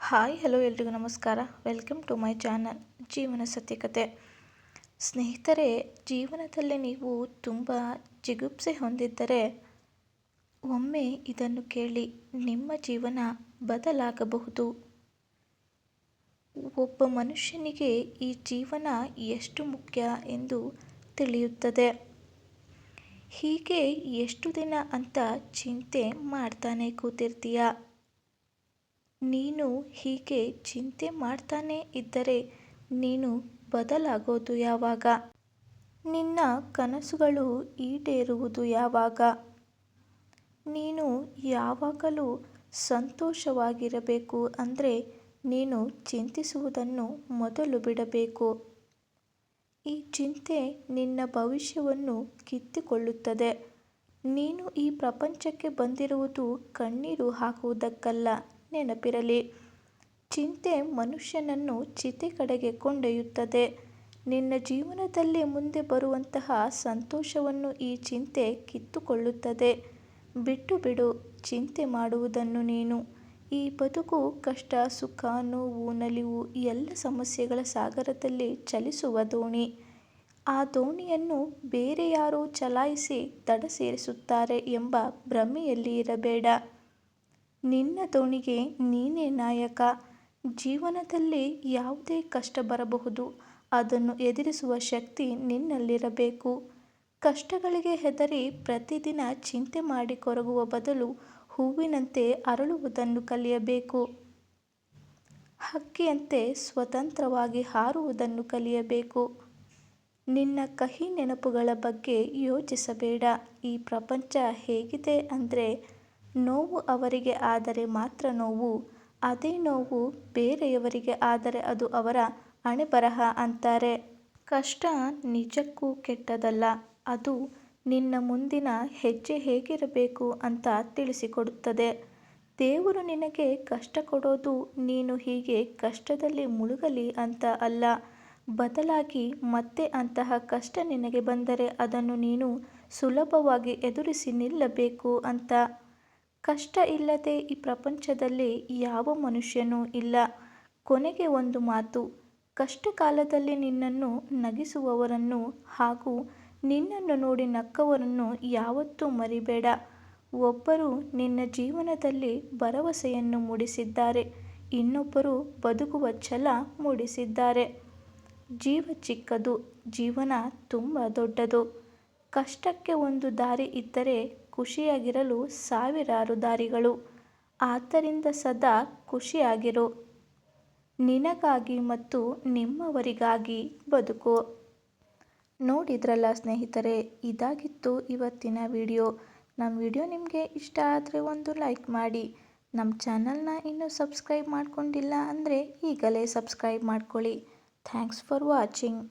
Hi hello ಎಲ್ರಿಗೂ ನಮಸ್ಕಾರ. Welcome to my channel ಜೀವನ ಸತ್ಯಕತೆ. ಸ್ನೇಹಿತರೆ, ಜೀವನದಲ್ಲಿ ನೀವು ತುಂಬ ಜಿಗುಪ್ಸೆ ಹೊಂದಿದ್ದರೆ ಒಮ್ಮೆ ಇದನ್ನು ಕೇಳಿ, ನಿಮ್ಮ ಜೀವನ ಬದಲಾಗಬಹುದು. ಒಬ್ಬ ಮನುಷ್ಯನಿಗೆ ಈ ಜೀವನ ಎಷ್ಟು ಮುಖ್ಯ ಎಂದು ತಿಳಿಯುತ್ತದೆ. ಹೀಗೆ ಎಷ್ಟು ದಿನ ಅಂತ ಚಿಂತೆ ಮಾಡ್ತಾನೆ ಕೂತಿರ್ತೀಯ. ನೀನು ಹೀಗೆ ಚಿಂತೆ ಮಾಡ್ತಾನೆ ಇದ್ದರೆ ನೀನು ಬದಲಾಗೋದು ಯಾವಾಗ? ನಿನ್ನ ಕನಸುಗಳು ಈಡೇರುವುದು ಯಾವಾಗ? ನೀನು ಯಾವಾಗಲೂ ಸಂತೋಷವಾಗಿರಬೇಕು ಅಂದರೆ ನೀನು ಚಿಂತಿಸುವುದನ್ನು ಮೊದಲು ಬಿಡಬೇಕು. ಈ ಚಿಂತೆ ನಿನ್ನ ಭವಿಷ್ಯವನ್ನು ಕಿತ್ತುಕೊಳ್ಳುತ್ತದೆ. ನೀನು ಈ ಪ್ರಪಂಚಕ್ಕೆ ಬಂದಿರುವುದು ಕಣ್ಣೀರು ಹಾಕುವುದಕ್ಕಲ್ಲ, ನೆನಪಿರಲಿ. ಚಿಂತೆ ಮನುಷ್ಯನನ್ನು ಚಿತೆ ಕಡೆಗೆ ಕೊಂಡೊಯ್ಯುತ್ತದೆ. ನಿನ್ನ ಜೀವನದಲ್ಲಿ ಮುಂದೆ ಬರುವಂತಹ ಸಂತೋಷವನ್ನು ಈ ಚಿಂತೆ ಕಿತ್ತುಕೊಳ್ಳುತ್ತದೆ. ಬಿಟ್ಟು ಬಿಡು ಚಿಂತೆ ಮಾಡುವುದನ್ನು ನೀನು. ಈ ಬದುಕು ಕಷ್ಟ, ಸುಖ, ನೋವು, ನಲಿವು ಎಲ್ಲ ಸಮಸ್ಯೆಗಳ ಸಾಗರದಲ್ಲಿ ಚಲಿಸುವ ದೋಣಿ. ಆ ದೋಣಿಯನ್ನು ಬೇರೆ ಯಾರೋ ಚಲಾಯಿಸಿ ದಡ ಸೇರಿಸುತ್ತಾರೆ ಎಂಬ ಭ್ರಮೆಯಲ್ಲಿ ಇರಬೇಡ. ನಿನ್ನ ದೋಣಿಗೆ ನೀನೇ ನಾಯಕ. ಜೀವನದಲ್ಲಿ ಯಾವುದೇ ಕಷ್ಟ ಬರಬಹುದು, ಅದನ್ನು ಎದುರಿಸುವ ಶಕ್ತಿ ನಿನ್ನಲ್ಲಿರಬೇಕು. ಕಷ್ಟಗಳಿಗೆ ಹೆದರಿ ಪ್ರತಿದಿನ ಚಿಂತೆ ಮಾಡಿ ಕೊರಗುವ ಬದಲು ಹೂವಿನಂತೆ ಅರಳುವುದನ್ನು ಕಲಿಯಬೇಕು. ಹಕ್ಕಿಯಂತೆ ಸ್ವತಂತ್ರವಾಗಿ ಹಾರುವುದನ್ನು ಕಲಿಯಬೇಕು. ನಿನ್ನ ಕಹಿ ನೆನಪುಗಳ ಬಗ್ಗೆ ಯೋಚಿಸಬೇಡ. ಈ ಪ್ರಪಂಚ ಹೇಗಿದೆ ಅಂದರೆ, ನೋವು ಅವರಿಗೆ ಆದರೆ ಮಾತ್ರ ನೋವು, ಅದೇ ನೋವು ಬೇರೆಯವರಿಗೆ ಆದರೆ ಅದು ಅವರ ಹಣೆಬರಹ ಅಂತಾರೆ. ಕಷ್ಟ ನಿಜಕ್ಕೂ ಕೆಟ್ಟದಲ್ಲ. ಅದು ನಿನ್ನ ಮುಂದಿನ ಹೆಜ್ಜೆ ಹೇಗಿರಬೇಕು ಅಂತ ತಿಳಿಸಿಕೊಡುತ್ತದೆ. ದೇವರು ನಿನಗೆ ಕಷ್ಟ ಕೊಡೋದು ನೀನು ಹೀಗೆ ಕಷ್ಟದಲ್ಲಿ ಮುಳುಗಲಿ ಅಂತ ಅಲ್ಲ. ಬದಲಾಗಿ ಮತ್ತೆ ಅಂತಹ ಕಷ್ಟ ನಿನಗೆ ಬಂದರೆ ಅದನ್ನು ನೀನು ಸುಲಭವಾಗಿ ಎದುರಿಸಿ ನಿಲ್ಲಬೇಕು ಅಂತ. ಕಷ್ಟ ಇಲ್ಲದೆ ಈ ಪ್ರಪಂಚದಲ್ಲಿ ಯಾವ ಮನುಷ್ಯನೂ ಇಲ್ಲ. ಕೊನೆಗೆ ಒಂದು ಮಾತು, ಕಷ್ಟ ಕಾಲದಲ್ಲಿ ನಿನ್ನನ್ನು ನಗಿಸುವವರನ್ನು ಹಾಗೂ ನಿನ್ನನ್ನು ನೋಡಿ ನಕ್ಕವರನ್ನು ಯಾವತ್ತೂ ಮರಿಬೇಡ. ಒಬ್ಬರು ನಿನ್ನ ಜೀವನದಲ್ಲಿ ಭರವಸೆಯನ್ನು ಮೂಡಿಸಿದ್ದಾರೆ, ಇನ್ನೊಬ್ಬರು ಬದುಕುವ ಛಲ ಮೂಡಿಸಿದ್ದಾರೆ. ಜೀವ ಚಿಕ್ಕದು, ಜೀವನ ತುಂಬ ದೊಡ್ಡದು. ಕಷ್ಟಕ್ಕೆ ಒಂದು ದಾರಿ ಇದ್ದರೆ ಖುಷಿಯಾಗಿರಲು ಸಾವಿರಾರು ದಾರಿಗಳು. ಆದ್ದರಿಂದ ಸದಾ ಖುಷಿಯಾಗಿರು. ನಿನಗಾಗಿ ಮತ್ತು ನಿಮ್ಮವರಿಗಾಗಿ ಬದುಕು. ನೋಡಿದ್ರಲ್ಲ ಸ್ನೇಹಿತರೆ, ಇದಾಗಿತ್ತು ಇವತ್ತಿನ ವಿಡಿಯೋ. ನಮ್ಮ ವಿಡಿಯೋ ನಿಮಗೆ ಇಷ್ಟ ಆದರೆ ಒಂದು ಲೈಕ್ ಮಾಡಿ. ನಮ್ಮ ಚಾನಲ್ನ ಇನ್ನೂ ಸಬ್ಸ್ಕ್ರೈಬ್ ಮಾಡ್ಕೊಂಡಿಲ್ಲ ಅಂದರೆ ಈಗಲೇ ಸಬ್ಸ್ಕ್ರೈಬ್ ಮಾಡ್ಕೊಳ್ಳಿ. Thanks for watching.